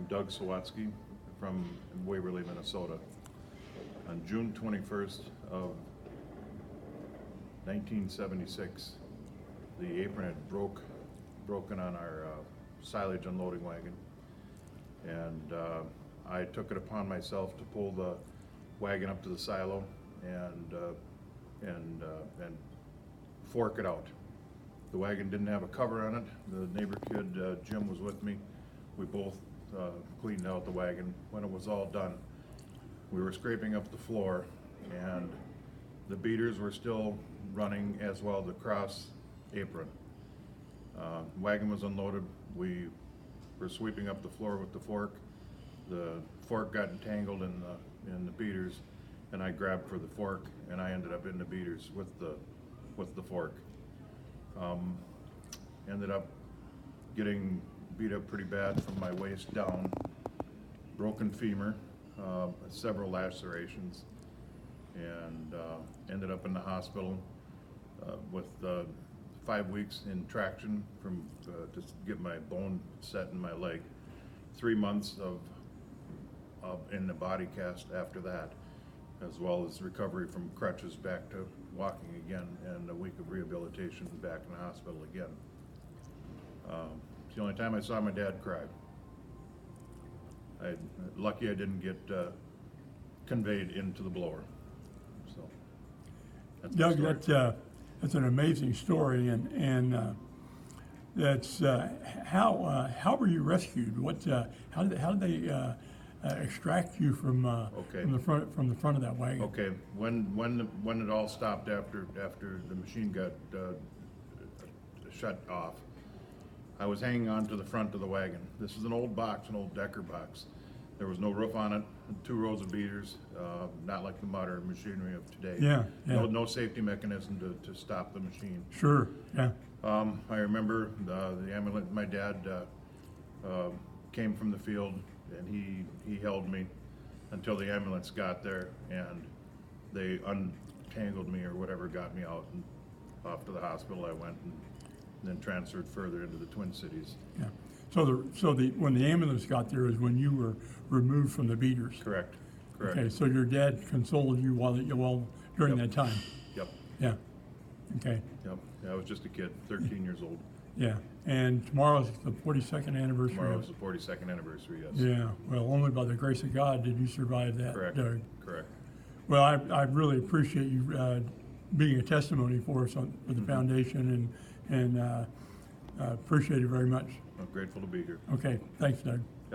Doug Sawatzke from Waverly, Minnesota. On June 21st of 1976, the apron had broken on our silage unloading wagon, and I took it upon myself to pull the wagon up to the silo and fork it out. The wagon didn't have a cover on it. The neighbor kid, Jim, was with me. We both cleaned out the wagon. When it was all done, we were scraping up the floor, and the beaters were still running, as well the cross apron. Wagon was unloaded. We were sweeping up the floor with the fork. The fork got entangled in the beaters, and I grabbed for the fork, and I ended up in the beaters with the fork. Ended up getting beat up pretty bad from my waist down, broken femur, several lacerations, and ended up in the hospital with 5 weeks in traction from to get my bone set in my leg. 3 months of in the body cast after that, as well as recovery from crutches back to walking again, and a week of rehabilitation back in the hospital again. It's the only time I saw my dad cry. Lucky I didn't get conveyed into the blower. So that's Doug, that's an amazing story, and that's how were you rescued? How did they extract you from the front of that wagon? Okay, when it all stopped after the machine got shut off, I was hanging on to the front of the wagon. This is an old box, an old Decker box. There was no roof on it, 2 rows of beaters, not like the modern machinery of today. Yeah. No safety mechanism to stop the machine. Sure, yeah. I remember the ambulance, my dad came from the field, and he held me until the ambulance got there, and they untangled me or whatever, got me out, and off to the hospital I went, and then transferred further into the Twin Cities. Yeah. So when the ambulance got there is when you were removed from the beaters. Correct. Okay. So your dad consoled you during that time. Yep. Yeah. Okay. Yep. Yeah, I was just a kid, 13 years old. Yeah. And tomorrow's the 42nd anniversary. Tomorrow's the 42nd anniversary. Yes. Yeah. Well, only by the grace of God did you survive that, Correct. Doug. Correct. Well, I really appreciate you being a testimony for us for the foundation, and appreciate it very much. I'm grateful to be here. Okay, thanks, Doug.